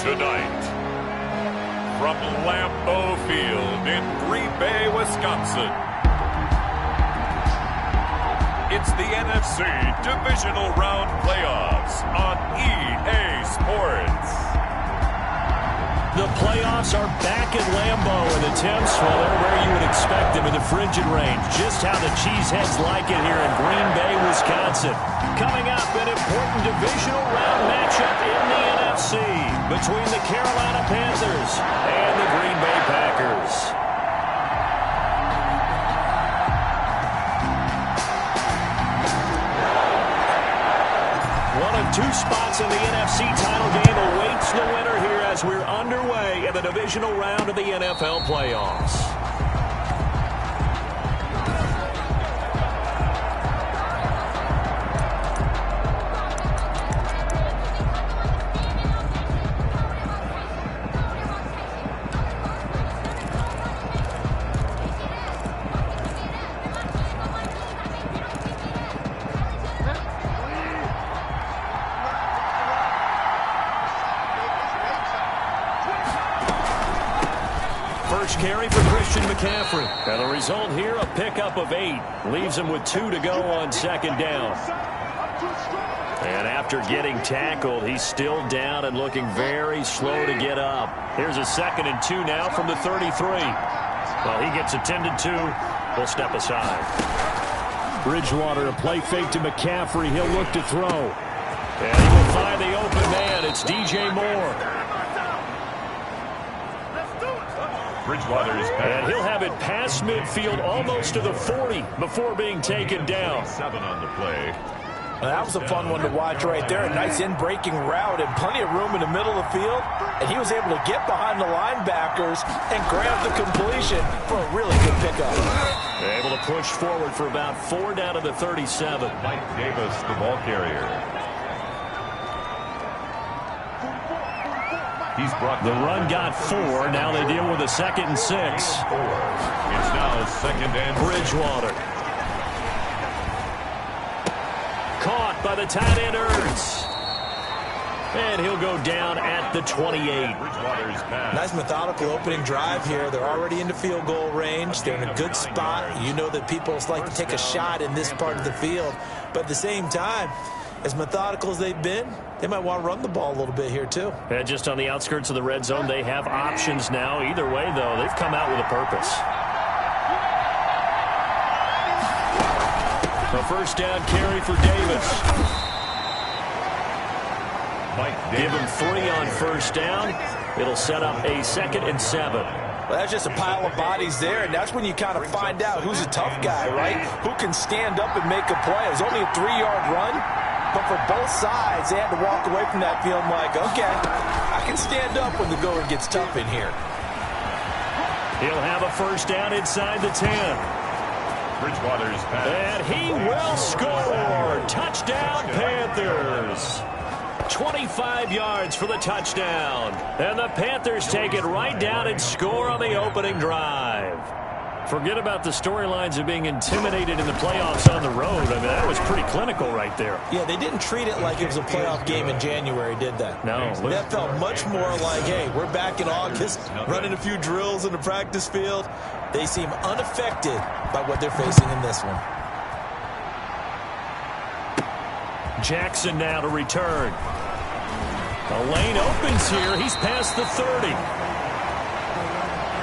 Tonight, from Lambeau Field in Green Bay, Wisconsin, it's the NFC Divisional Round Playoffs on EA Sports. The playoffs are back at Lambeau, and the temps, well, they're where you would expect them in the frigid range. Just how the Cheeseheads like it here in Green Bay, Wisconsin. Coming up, an important divisional round matchup in the NFC between the Carolina Panthers and the Green Bay Packers. One of two spots in the NFC title game awaits the winner here as we're underway in the divisional round of the NFL playoffs. Carry for Christian McCaffrey. And the result here, a pickup of 8. Leaves him with 2 to go on second down. And after getting tackled, he's still down and looking very slow to get up. Here's a 2nd and 2 now from the 33. Well, he gets attended to. We'll step aside. Bridgewater, a play fake to McCaffrey. He'll look to throw. And he will find the open man. It's DJ Moore. And he'll have it past midfield almost to the 40 before being taken down. 7 on the play. Well, that was a fun one to watch right there. A nice in-breaking route and plenty of room in the middle of the field. And he was able to get behind the linebackers and grab the completion for a really good pickup. Able to push forward for about 4 down to the 37. Mike Davis, the ball carrier. He's brought the run got 4. Now they deal with a 2nd and 6. It's now 2nd and Bridgewater. Caught by the tight end Ertz. And he'll go down at the 28. Bridgewater's pass. Nice methodical opening drive here. They're already into field goal range. They're in a good spot. You know that people like to take a shot in this part of the field. But at the same time, as methodical as they've been, they might want to run the ball a little bit here, too. Yeah, just on the outskirts of the red zone, they have options now. Either way, though, they've come out with a purpose. A first down carry for Davis. Give him 3 on first down. It'll set up a 2nd and 7. Well, that's just a pile of bodies there, and that's when you kind of find out who's a tough guy, right? Who can stand up and make a play. It was only a 3-yard run. But for both sides, they had to walk away from that field like, okay, I can stand up when the going gets tough in here. He'll have a first down inside the 10. Bridgewater's pass. And he will score. Touchdown, Panthers. 25 yards for the touchdown. And the Panthers take it right down and score on the opening drive. Forget about the storylines of being intimidated in the playoffs on the road. I mean, that was pretty clinical right there. Yeah, they didn't treat it like it was a playoff game in January, did they? No. That felt much more like, hey, we're back in August, running a few drills in the practice field. They seem unaffected by what they're facing in this one. Jackson now to return. The lane opens here. He's past the 30.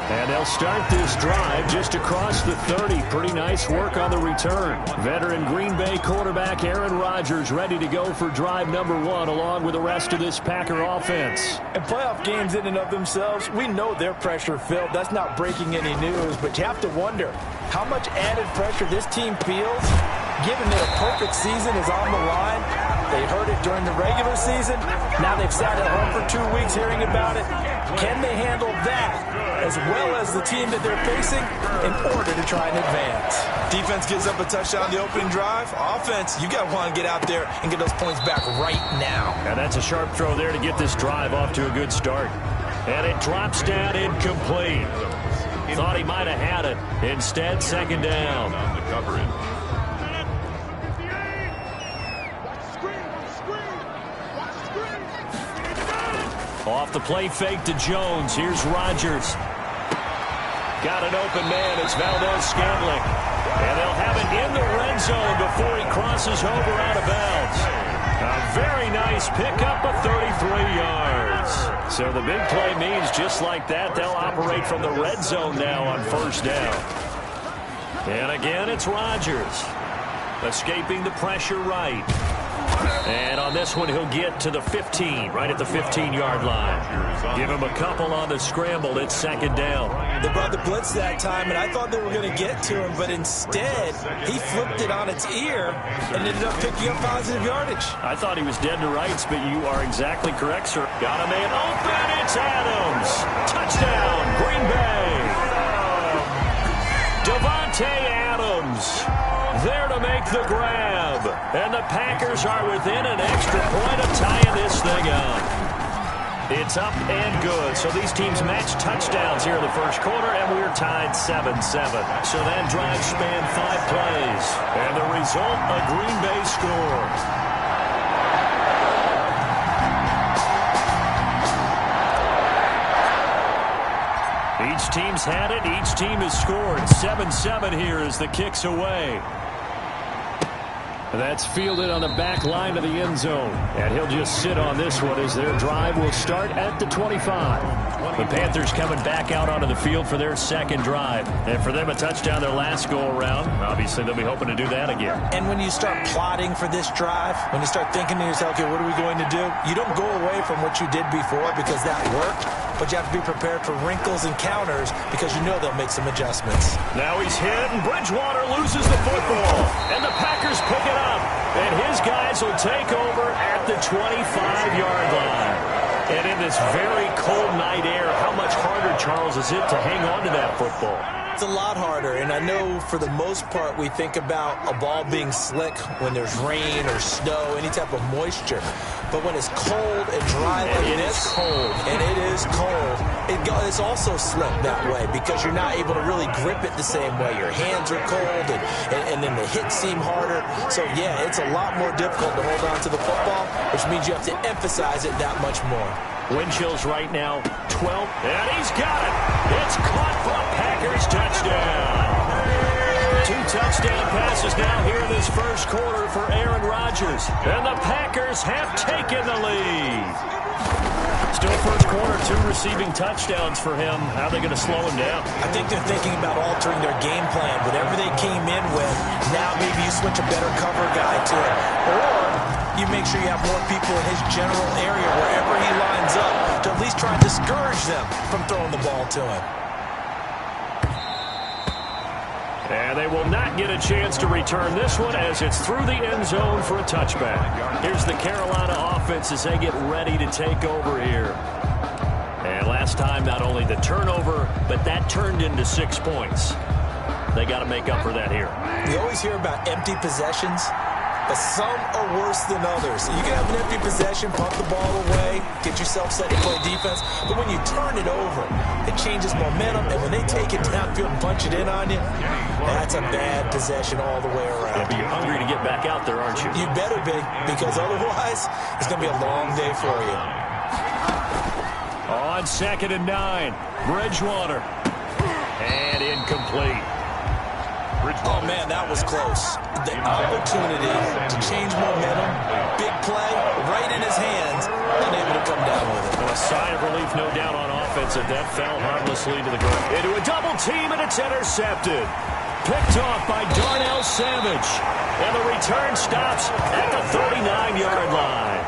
And they'll start this drive just across the 30. Pretty nice work on the return. Veteran Green Bay quarterback Aaron Rodgers ready to go for drive number 1 along with the rest of this Packer offense. And playoff games in and of themselves, we know they're pressure-filled. That's not breaking any news, but you have to wonder how much added pressure this team feels given that a perfect season is on the line. They heard it during the regular season. Now they've sat at home for 2 weeks hearing about it. Can they handle that as well as the team that they're facing in order to try and advance? Defense gives up a touchdown on the opening drive. Offense, you got to want to get out there and get those points back right now. And that's a sharp throw there to get this drive off to a good start. And it drops down incomplete. Thought he might have had it. Instead, 2nd down. On the coverage. Off the play fake to Jones. Here's Rodgers. Got an open man. It's Valdez-Scantling. And they'll have it in the red zone before he crosses over out of bounds. A very nice pickup of 33 yards. So the big play means just like that, they'll operate from the red zone now on first down. And again, it's Rodgers. Escaping the pressure right. And on this one, he'll get to the 15, right at the 15-yard line. Give him a couple on the scramble. It's second down. They brought the blitz that time, and I thought they were going to get to him, but instead, he flipped it on its ear and ended up picking up positive yardage. I thought he was dead to rights, but you are exactly correct, sir. Got a man open. It's Adams. Touchdown, Green Bay. Davante Adams there to make the grab. And the Packers are within an extra point of tying this thing up. It's up and good. So these teams match touchdowns here in the first quarter, and we're tied 7-7. So that drive spanned 5 plays. And the result, a Green Bay score. Each team's had it. Each team has scored. 7-7 here as the kick's away. That's fielded on the back line of the end zone. And he'll just sit on this one as their drive will start at the 25. The Panthers coming back out onto the field for their second drive. And for them, a touchdown their last go-around. Obviously, they'll be hoping to do that again. And when you start plotting for this drive, when you start thinking to yourself, okay, what are we going to do? You don't go away from what you did before because that worked. But you have to be prepared for wrinkles and counters because you know they'll make some adjustments. Now he's hit, and Bridgewater loses the football. And the Packers pick it up. And his guys will take over at the 25-yard line. And in this very cold night air, how much harder, Charles, is it to hang on to that football? It's a lot harder, and I know for the most part we think about a ball being slick when there's rain or snow, any type of moisture. But when it's cold and dry like this, and it is cold, it's also slick that way because you're not able to really grip it the same way. Your hands are cold, and then the hits seem harder. So, yeah, it's a lot more difficult to hold on to the football, which means you have to emphasize it that much more. Wind chills right now, 12. And he's got it. It's caught for a Packers touchdown. 2 touchdown passes now here in this first quarter for Aaron Rodgers. And the Packers have taken the lead. Still first quarter, 2 receiving touchdowns for him. How are they going to slow him down? I think they're thinking about altering their game plan. Whatever they came in with, now maybe you switch a better cover guy to it. Or you make sure you have more people in his general area wherever he lines up to at least try and discourage them from throwing the ball to him. And they will not get a chance to return this one as it's through the end zone for a touchback. Here's the Carolina offense as they get ready to take over here. And last time, not only the turnover, but that turned into 6 points. They got to make up for that here. We always hear about empty possessions, but some are worse than others. You can have an empty possession, pump the ball away, get yourself set to play defense, but when you turn it over, it changes momentum, and when they take it downfield and punch it in on you, that's a bad possession all the way around. Yeah, but you're hungry to get back out there, aren't you? You better be, because otherwise, it's going to be a long day for you. On 2nd and 9, Bridgewater. And incomplete. Oh, man, that was close. The opportunity to change momentum, big play, right in his hands, unable to come down with it. A sigh of relief, no doubt, on offense, and that fell harmlessly to the ground. Into a double team, and it's intercepted. Picked off by Darnell Savage. And the return stops at the 39-yard line.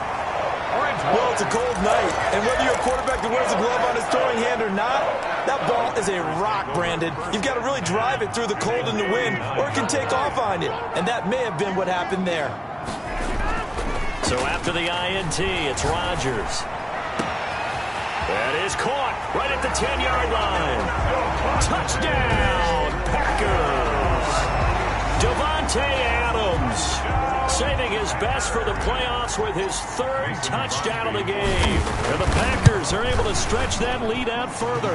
Well, it's a cold night, and whether you're a quarterback that wears a glove on his throwing hand or not, that ball is a rock, Brandon. You've got to really drive it through the cold and the wind, or it can take off on you, and that may have been what happened there. So after the INT, it's Rodgers. That is caught right at the 10-yard line. Touchdown, Packers. Davante Adams saving his his best for the playoffs with his 3rd touchdown of the game. And the Packers are able to stretch that lead out further.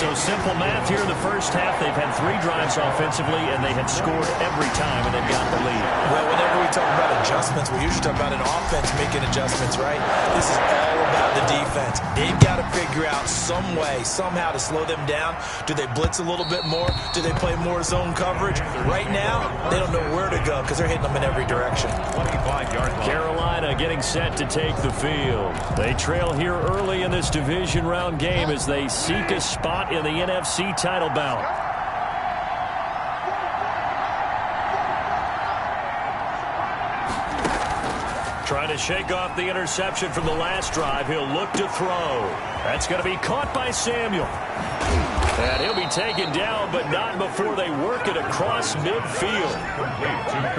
So simple math here in the first half. They've had 3 drives offensively, and they had scored every time, and they've got the lead. Well, whenever we talk about adjustments, we usually talk about an offense making adjustments, right? This is all about the defense. They've got to figure out some way, somehow to slow them down. Do they blitz a little bit more? Do they play more zone coverage? Right now, they don't know where to go because they're hitting them in every direction. 25-yard line. Carolina getting set to take the field. They trail here early in this division round game as they seek a spot in the NFC title bout. Trying to shake off the interception from the last drive. He'll look to throw. That's going to be caught by Samuel. And he'll be taken down, but not before they work it across midfield.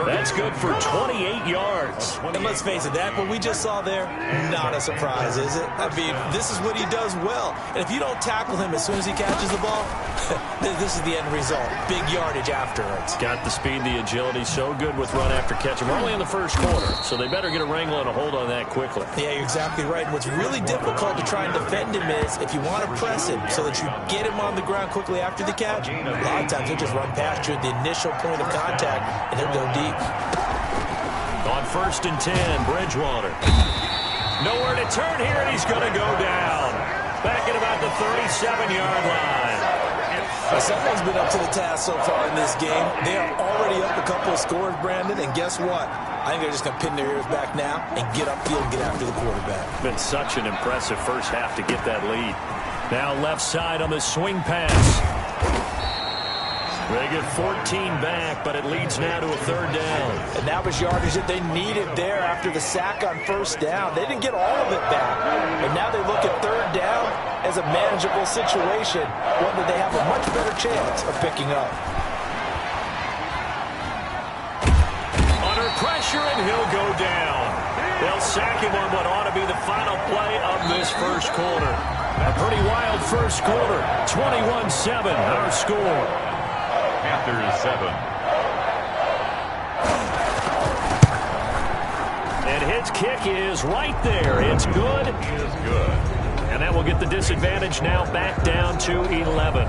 That's good for 28 yards. And let's face it, that what we just saw there, not a surprise, is it? I mean, this is what he does well. And if you don't tackle him as soon as he catches the ball, this is the end result. Big yardage afterwards. Got the speed, the agility, so good with run after catch. We're only in the first quarter, so they better get a wrangle and a hold on that quickly. Yeah, you're exactly right. And what's really difficult to try and defend him is if you want to press him so that you get him on the ground quickly after the catch, a lot of times he'll just run past you at the initial point of contact, and he'll go deep. On 1st and 10, Bridgewater. Nowhere to turn here, and he's going to go down. Back at about the 37-yard line. Someone's been up to the task so far in this game. They are already up a couple of scores, Brandon, and guess what? I think they're just going to pin their ears back now and get upfield and get after the quarterback. Been such an impressive first half to get that lead. Now left side on the swing pass. They get 14 back, but it leads now to a 3rd down. And that was yardage that they needed there after the sack on 1st down. They didn't get all of it back. And now they look at 3rd down as a manageable situation, one that they have a much better chance of picking up. Under pressure, and he'll go down. They'll sack him on what ought to be the final play of this first quarter. A pretty wild first quarter. 21-7, our score. Panthers 7. And his kick is right there. It's good. It is good. And that will get the disadvantage now back down to 11.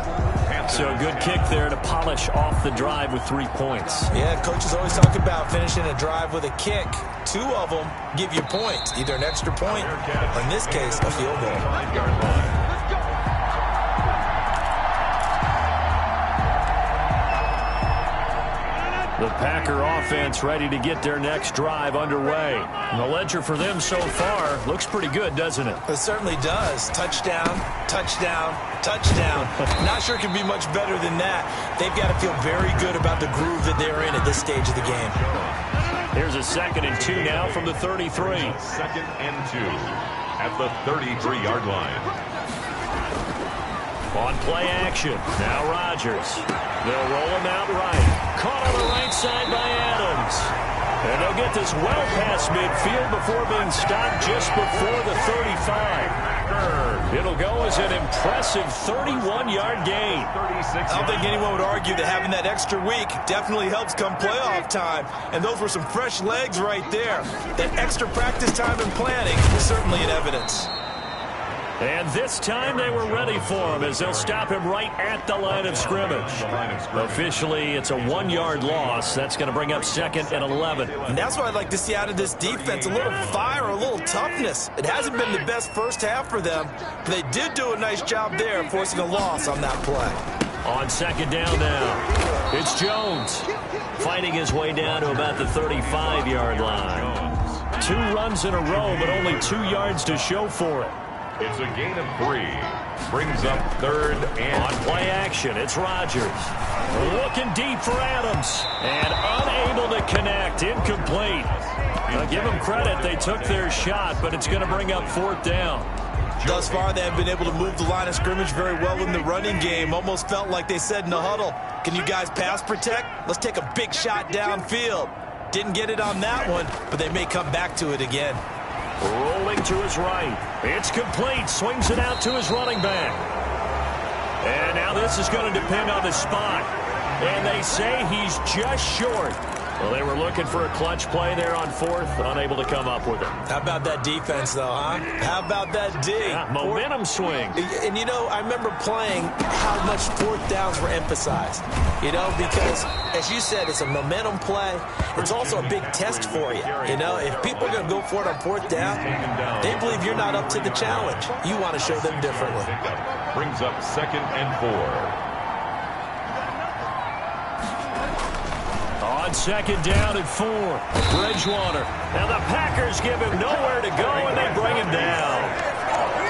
So a good kick there to polish off the drive with 3 points. Yeah, coaches always talk about finishing a drive with a kick. 2 of them give you points, either an extra point or, in this case, a field goal. 5-yard line. The Packer offense ready to get their next drive underway. And the ledger for them so far looks pretty good, doesn't it? It certainly does. Touchdown, touchdown, touchdown. Not sure it can be much better than that. They've got to feel very good about the groove that they're in at this stage of the game. Here's a 2nd and 2 now from the 33. 2nd and 2 at the 33-yard line. On play action. Now Rodgers. They'll roll him out right. Caught on the right side by Adams. And they'll get this well past midfield before being stopped just before the 35. It'll go as an impressive 31-yard gain. I don't think anyone would argue that having that extra week definitely helps come playoff time. And those were some fresh legs right there. That extra practice time and planning is certainly in evidence. And this time they were ready for him as they'll stop him right at the line of scrimmage. Officially, it's a 1-yard loss. That's going to bring up 2nd and 11. And that's what I'd like to see out of this defense, a little fire, a little toughness. It hasn't been the best first half for them, but they did do a nice job there forcing a loss on that play. On 2nd down now, it's Jones fighting his way down to about the 35-yard line. 2 runs in a row, but only 2 yards to show for it. It's a gain of 3. Brings up 3rd and... On play action, it's Rodgers. Looking deep for Adams. And unable to connect. Incomplete. Give them credit. They took their shot, but it's going to bring up 4th down. Thus far, they have been able to move the line of scrimmage very well in the running game. Almost felt like they said in the huddle, can you guys pass protect? Let's take a big shot downfield. Didn't get it on that one, but they may come back to it again. Rolling to his right. It's complete. Swings it out to his running back. And now this is going to depend on the spot. And they say he's just short. Well, they were looking for a clutch play there on fourth, unable to come up with it. How about that defense, though, huh? How about that D? Yeah, momentum swing. And, you know, I remember playing how much fourth downs were emphasized. You know, because, as you said, it's a momentum play. It's also a big test for you. You know, if people are going to go for it on fourth down, they believe you're not up to the challenge. You want to show them differently. Brings up 2nd and 4. On 2nd down and 4, Bridgewater. Now the Packers give him nowhere to go, and they bring him down.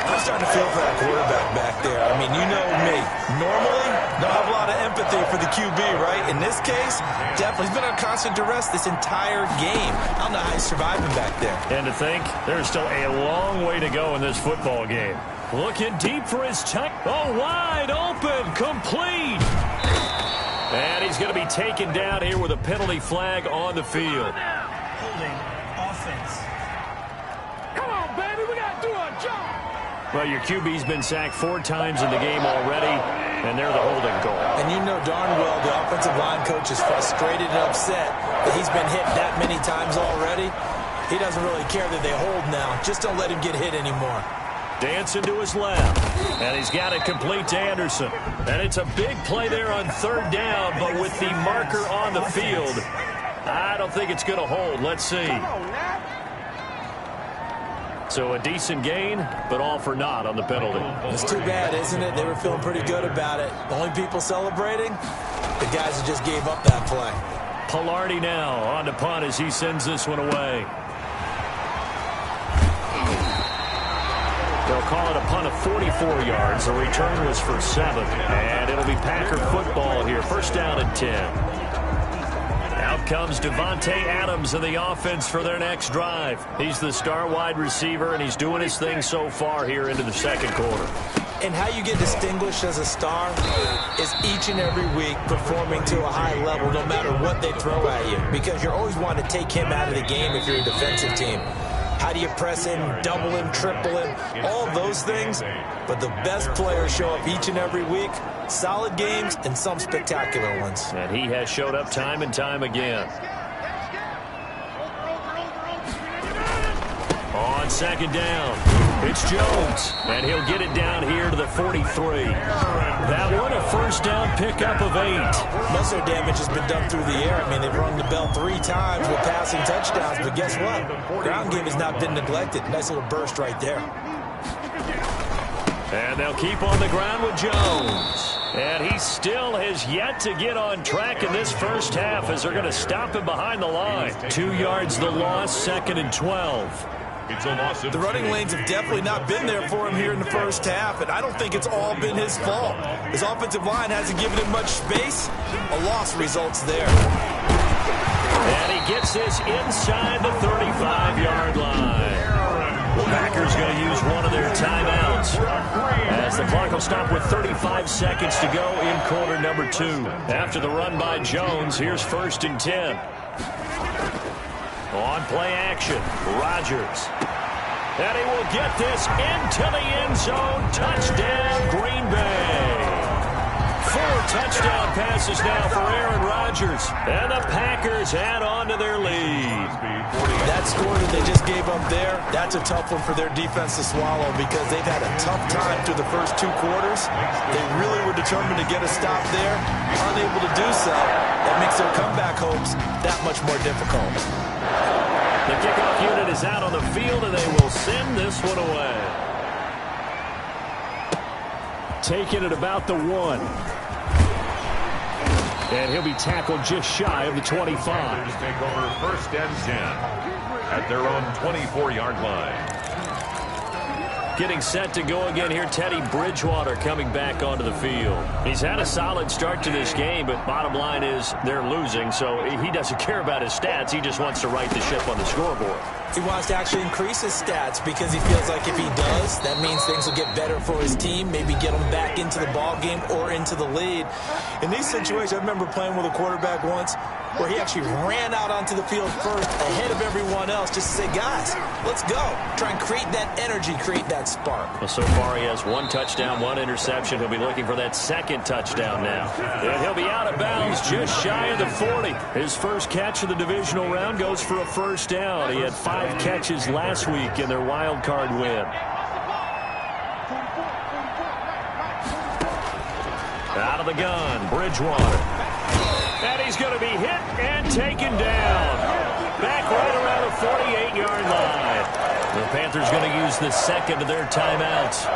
I'm starting to feel for that quarterback back there. I mean, you know me. Normally, don't have a lot of empathy for the QB, right? In this case, definitely. He's been on constant duress this entire game. I don't know how he's surviving back there. And to think, there's still a long way to go in this football game. Looking deep for his check. Oh, wide open, complete. And he's going to be taken down here with a penalty flag on the field. Holding offense. Come on, baby, we got to do our job. Well, your QB's been sacked 4 times in the game already, and they're the holding goal. And you know darn well the offensive line coach is frustrated and upset that he's been hit that many times already. He doesn't really care that they hold now. Just don't let him get hit anymore. Dancing to his left, and he's got it complete to Anderson. And it's a big play there on 3rd down, but with the marker on the field, I don't think it's going to hold. Let's see. So a decent gain, but all for naught on the penalty. It's too bad, isn't it? They were feeling pretty good about it. The only people celebrating, the guys who just gave up that play. Pilardi now on the punt as he sends this one away. They'll call it a punt of 44 yards. The return was for 7. And it'll be Packer football here. 1st down and 10. Out comes Devontae Adams in the offense for their next drive. He's the star wide receiver, and he's doing his thing so far here into the 2nd quarter. And how you get distinguished as a star is each and every week performing to a high level no matter what they throw at you. Because you're always wanting to take him out of the game if you're a defensive team. How do you press him, double him, triple him, all those things. But the best players show up each and every week. Solid games and some spectacular ones. And he has showed up time and time again. On 2nd down, it's Jones. And he'll get it down here to the 43. That one a 1st down pickup of 8. Most of their damage has been done through the air. I mean, they've rung the bell 3 times with passing touchdowns. But guess what? Ground game has not been neglected. Nice little burst right there. And they'll keep on the ground with Jones. And he still has yet to get on track in this first half as they're going to stop him behind the line. 2 yards the loss, 2nd and 12. It's a loss of The running lanes have definitely not been there for him here in the first half, and I don't think it's all been his fault. His offensive line hasn't given him much space. A loss results there. And he gets this inside the 35-yard line. The Packers going to use one of their timeouts as the clock will stop with 35 seconds to go in quarter number 2. After the run by Jones, here's 1st and 10. On play action, Rodgers. And he will get this into the end zone. Touchdown, Green Bay. 4 touchdown passes now for Aaron Rodgers. And the Packers add on to their lead. That score that they just gave up there, that's a tough one for their defense to swallow because they've had a tough time through the first 2 quarters. They really were determined to get a stop there. Unable to do so, that makes their comeback hopes that much more difficult. The kickoff unit is out on the field, and they will send this one away. Taking it about the 1. And he'll be tackled just shy of the 25. Take over 1st and 10 at their own 24-yard line. Getting set to go again here, Teddy Bridgewater coming back onto the field. He's had a solid start to this game, but bottom line is they're losing, so he doesn't care about his stats. He just wants to right the ship on the scoreboard. He wants to actually increase his stats because he feels like if he does, that means things will get better for his team, maybe get him back into the ball game or into the lead. In these situations, I remember playing with a quarterback once where he actually ran out onto the field first ahead of everyone else just to say, guys, let's go. Try and create that energy, create that spark. Well, so far he has 1 touchdown, 1 interception. He'll be looking for that second touchdown now. And he'll be out of bounds just shy of the 40. His first catch of the divisional round goes for a first down. He had 5 catches last week in their wild card win. Out of the gun, Bridgewater. And he's going to be hit and taken down. Back right around the 48-yard line. The Panthers going to use the second of their timeouts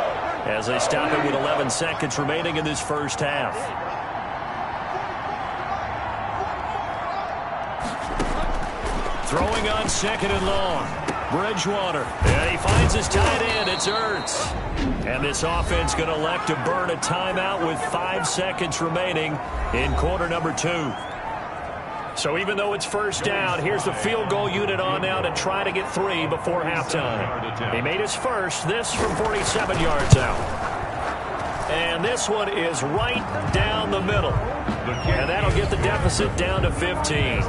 as they stop it with 11 seconds remaining in this first half. Throwing on second and long. Bridgewater. And he finds his tight end. It's Ertz. And this offense going to elect to burn a timeout with 5 seconds remaining in quarter number 2. So even though it's first down, here's the field goal unit on now to try to get 3 before halftime. He made his first, this from 47 yards out. And this one is right down the middle. And that'll get the deficit down to 15.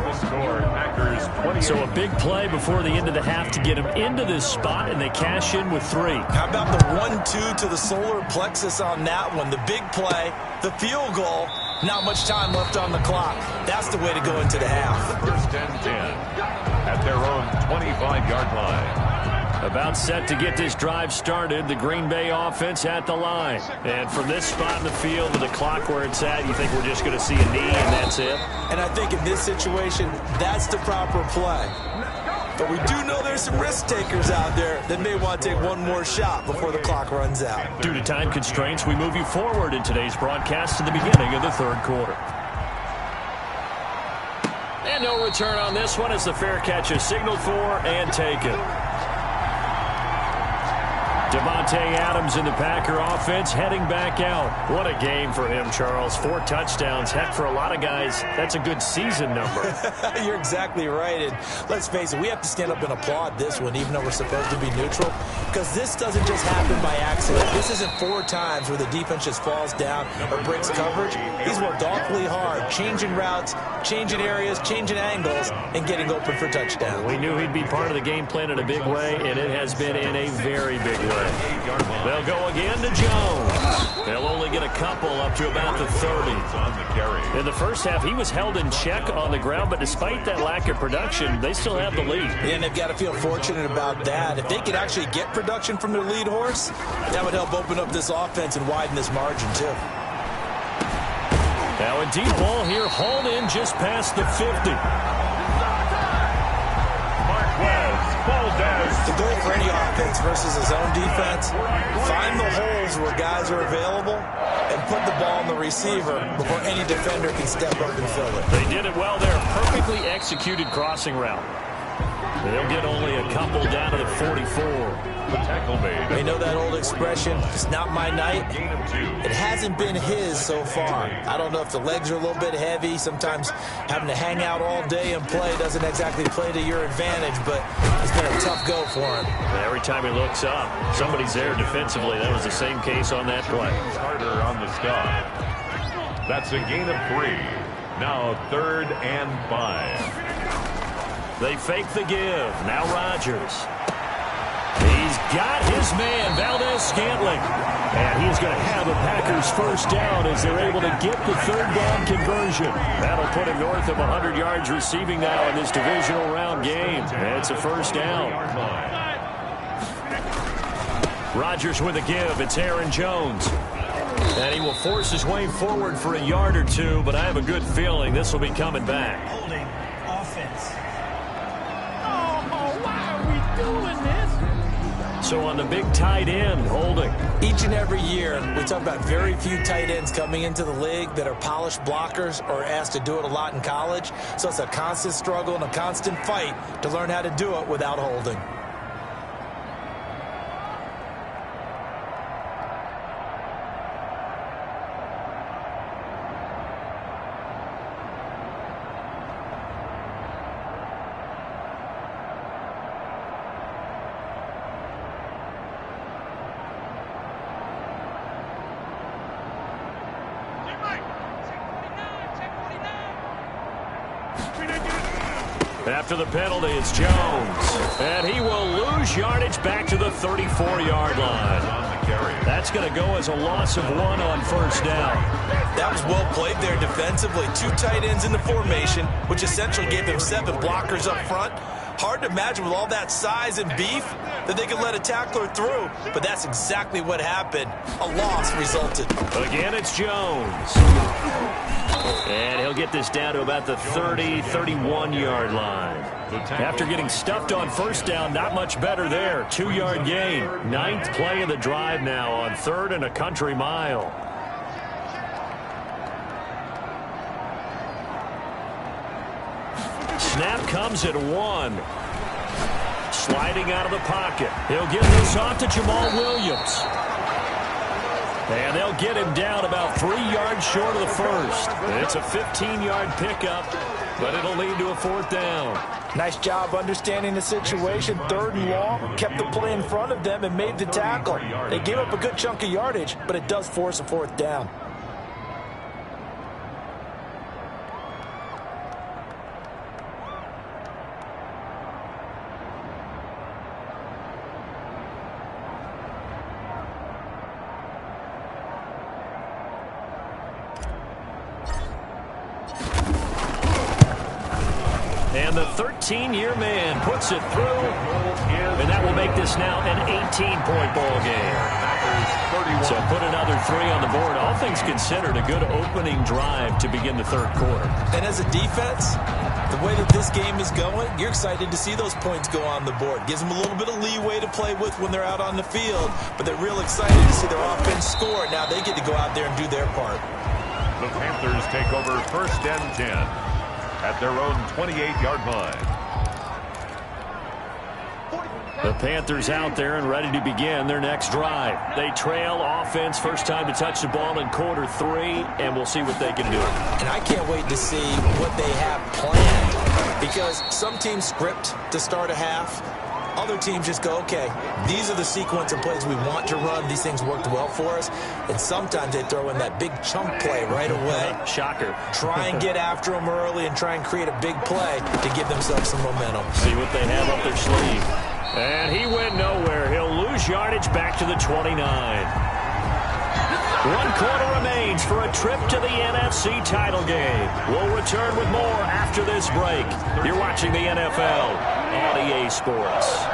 So a big play before the end of the half to get them into this spot, and they cash in with 3. How about the 1-2 to the solar plexus on that one? The big play, the field goal, not much time left on the clock. That's the way to go into the half. First and 10 at their own 25-yard line. About set to get this drive started, the Green Bay offense at the line. And from this spot in the field with the clock where it's at, you think we're just going to see a knee and that's it? And I think in this situation, that's the proper play. But we do know there's some risk takers out there that may want to take one more shot before the clock runs out. Due to time constraints, we move you forward in today's broadcast to the beginning of the third quarter. And no return on this one as the fair catch is signaled for and taken. Devontae Adams in the Packer offense heading back out. What a game for him, Charles. 4 touchdowns. Heck, for a lot of guys, that's a good season number. You're exactly right. And let's face it, we have to stand up and applaud this one, even though we're supposed to be neutral, because this doesn't just happen by accident. This isn't 4 times where the defense just falls down or breaks coverage. He's worked awfully hard, changing routes, changing areas, changing angles, and getting open for touchdowns. We knew he'd be part of the game plan in a big way, and it has been in a very big way. They'll go again to Jones. They'll only get a couple up to about the 30. In the first half, he was held in check on the ground, but despite that lack of production, they still have the lead. And they've got to feel fortunate about that. If they could actually get production from their lead horse, that would help open up this offense and widen this margin, too. Now a deep ball here, hauled in just past the 50. The goal for any offense versus his own defense, find the holes where guys are available and put the ball on the receiver before any defender can step up and fill it. They did it well there. Perfectly executed crossing route. They'll get only a couple down to the 44. The tackle made. They know that old expression, it's not my night. It hasn't been his so far. I don't know if the legs are a little bit heavy. Sometimes having to hang out all day and play doesn't exactly play to your advantage, but it's been a tough go for him. Every time he looks up, somebody's there defensively. That was the same case on that play. Carter on the stop. That's a gain of 3. Now 3rd and 5. They fake the give. Now Rodgers. He's got his man, Valdez-Scantling. And he's going to have a Packers first down as they're able to get the 3rd down conversion. That'll put him north of 100 yards receiving now in this divisional round game. And it's a first down. Rodgers with a give. It's Aaron Jones. And he will force his way forward for a yard or 2, but I have a good feeling this will be coming back. Holding offense. So on the big tight end, holding. Each and every year, we talk about very few tight ends coming into the league that are polished blockers or asked to do it a lot in college. So it's a constant struggle and a constant fight to learn how to do it without holding. After the penalty, it's Jones. And he will lose yardage back to the 34-yard line. That's going to go as a loss of 1 on first down. That was well played there defensively. 2 tight ends in the formation, which essentially gave them 7 blockers up front. Hard to imagine with all that size and beef that they could let a tackler through, but that's exactly what happened. A loss resulted. Again, it's Jones. And he'll get this down to about the 30, 31-yard line. After getting stuffed on first down, not much better there. 2-yard gain. 9th play of the drive now on 3rd and a country mile. Snap comes at 1. Sliding out of the pocket. He'll give this off to Jamal Williams. And they'll get him down about 3 yards short of the first. It's a 15-yard pickup, but it'll lead to a 4th down. Nice job understanding the situation. 3rd and long, kept the play in front of them and made the tackle. They gave up a good chunk of yardage, but it does force a 4th down. And the 13-year man puts it through, and that will make this now an 18-point ball game. So put another 3 on the board. All things considered, a good opening drive to begin the 3rd quarter. And as a defense, the way that this game is going, you're excited to see those points go on the board. Gives them a little bit of leeway to play with when they're out on the field, but they're real excited to see their offense score. Now they get to go out there and do their part. The Panthers take over 1st and 10. At their own 28-yard line. The Panthers out there and ready to begin their next drive. They trail offense, first time to touch the ball in quarter 3, and we'll see what they can do. And I can't wait to see what they have planned, because some teams script to start a half. Other teams just go, okay, these are the sequence of plays we want to run. These things worked well for us. And sometimes they throw in that big chunk play right away. Shocker. Try and get after them early and try and create a big play to give themselves some momentum. See what they have up their sleeve. And he went nowhere. He'll lose yardage back to the 29. 1 quarter remains for a trip to the NFC title game. We'll return with more after this break. You're watching the NFL on EA Sports.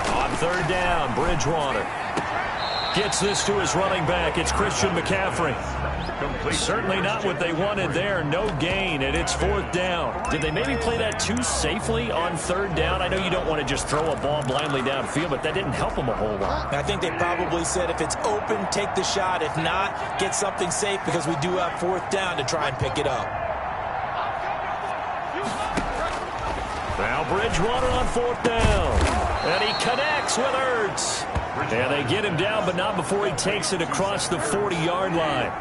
On 3rd down, Bridgewater gets this to his running back. It's Christian McCaffrey. Certainly not what they wanted there. No gain, and it's 4th down. Did they maybe play that too safely on 3rd down? I know you don't want to just throw a ball blindly downfield, but that didn't help them a whole lot. I think they probably said if it's open, take the shot. If not, get something safe, because we do have 4th down to try and pick it up. Now Bridgewater on 4th down. And he connects with Ertz. And they get him down, but not before he takes it across the 40-yard line.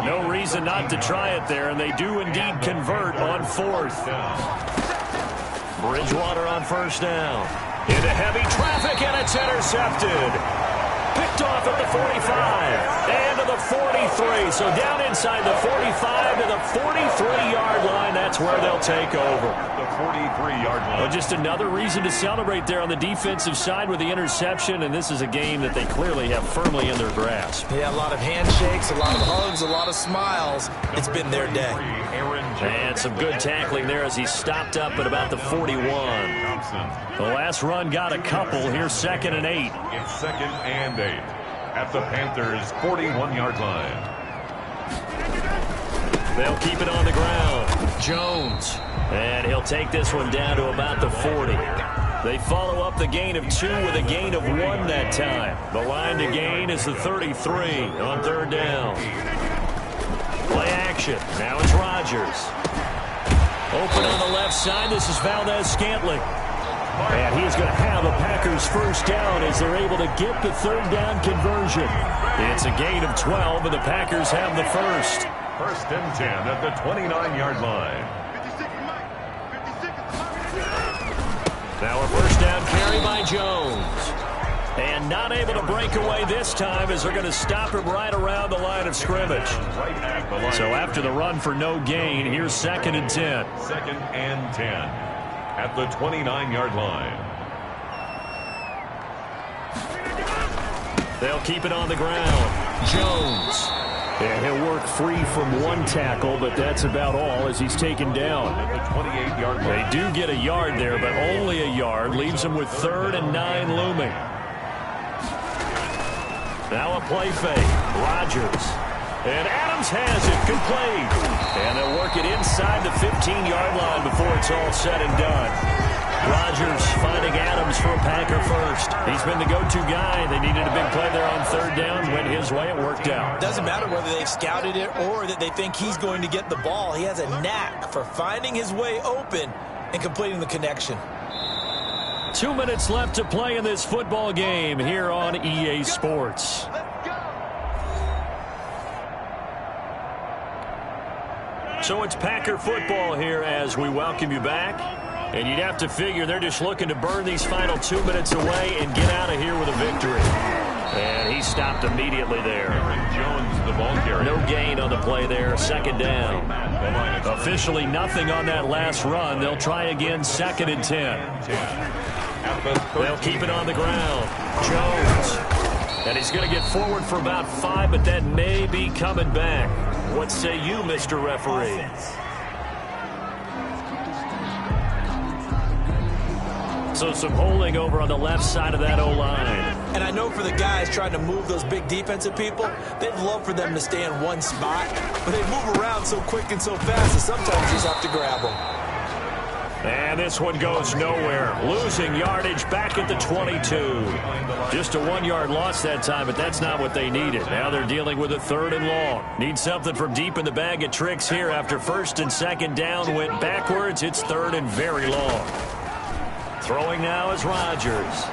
No reason not to try it there, and they do indeed convert on 4th. Bridgewater on 1st down. Into heavy traffic, and it's intercepted. Picked off at the 45 and to the 43. So down inside the 45 to the 43-yard line. That's where they'll take over. The 43-yard line. Well, just another reason to celebrate there on the defensive side with the interception, and this is a game that they clearly have firmly in their grasp. Yeah, a lot of handshakes, a lot of hugs, a lot of smiles. It's been their day. And some good tackling there as he stopped up at about the 41. The last run got a couple. Here's 2nd and 8. It's 2nd and 8 at the Panthers' 41-yard line. They'll keep it on the ground. Jones. And he'll take this one down to about the 40. They follow up the gain of 2 with a gain of 1 that time. The line to gain is the 33 on 3rd down. Play action. Now it's Rodgers. Open on the left side. This is Valdez-Scantling. And he's going to have a Packers 1st down as they're able to get the 3rd down conversion. It's a gain of 12, and the Packers have the 1st. 1st and 10 at the 29-yard line. Now a 1st down carry by Jones. And And not able to break away this time as they're going to stop him right around the line of scrimmage. So after the run for no gain, here's 2nd and 10. 2nd and 10 at the 29-yard line. They'll keep it on the ground. Jones. And he'll work free from one tackle, but that's about all as he's taken down. At the 28-yard line. They do get a yard there, but only a yard. Leaves them with 3rd and 9 looming. Now a play fake. Rodgers. And Adams has it. Complete. And they'll work it inside the 15-yard line before it's all said and done. Rodgers finding Adams for a Packer first. He's been the go-to guy. They needed a big play there on 3rd down. Went his way. It worked out. Doesn't matter whether they've scouted it or that they think he's going to get the ball. He has a knack for finding his way open and completing the connection. 2 minutes left to play in this football game here on EA Sports. So it's Packer football here as we welcome you back. And you'd have to figure they're just looking to burn these final 2 minutes away and get out of here with a victory. And he stopped immediately there. Jones, the ball carrier. No gain on the play there. 2nd down. Officially nothing on that last run. They'll try again 2nd and 10. They'll keep it on the ground. Jones. And he's going to get forward for about 5, but that may be coming back. What say you, Mr. Referee? So some holding over on the left side of that O-line. And I know for the guys trying to move those big defensive people, they'd love for them to stay in one spot, but they move around so quick and so fast that sometimes you just have to grab them. And this one goes nowhere. Losing yardage back at the 22. Just a 1-yard loss that time, but that's not what they needed. Now they're dealing with a 3rd and long. Need something from deep in the bag of tricks here after 1st and 2nd down went backwards. It's 3rd and very long. Throwing now is Rodgers.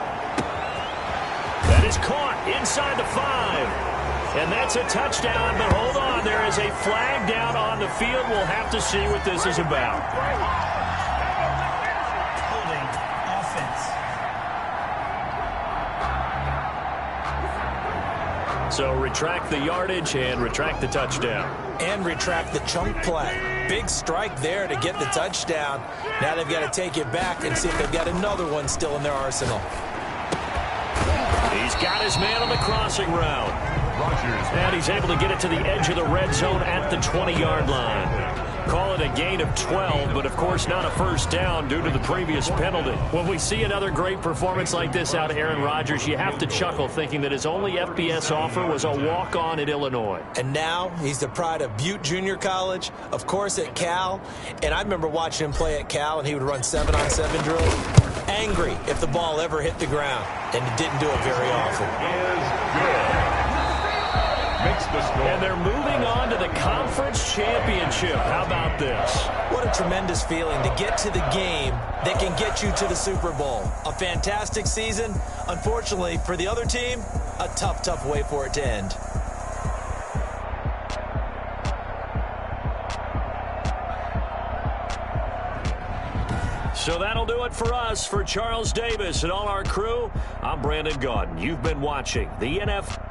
That is caught inside the 5. And that's a touchdown, but hold on. There is a flag down on the field. We'll have to see what this is about. Holding offense. So retract the yardage and retract the touchdown. And retract the chunk play. Big strike there to get the touchdown. Now they've got to take it back and see if they've got another one still in their arsenal. He's got his man on the crossing route. And he's able to get it to the edge of the red zone at the 20-yard line. Call it a gain of 12, but of course not a first down due to the previous penalty. When we see another great performance like this out of Aaron Rodgers, you have to chuckle thinking that his only FBS offer was a walk-on at Illinois. And now he's the pride of Butte Junior College, of course at Cal. And I remember watching him play at Cal, and he would run 7-on-7 drills. Angry if the ball ever hit the ground, and he didn't do it very often. And they're moving on to the conference championship. How about this? What a tremendous feeling to get to the game that can get you to the Super Bowl. A fantastic season. Unfortunately, for the other team, a tough, tough way for it to end. So that'll do it for us. For Charles Davis and all our crew, I'm Brandon Gaudin. You've been watching the NFL.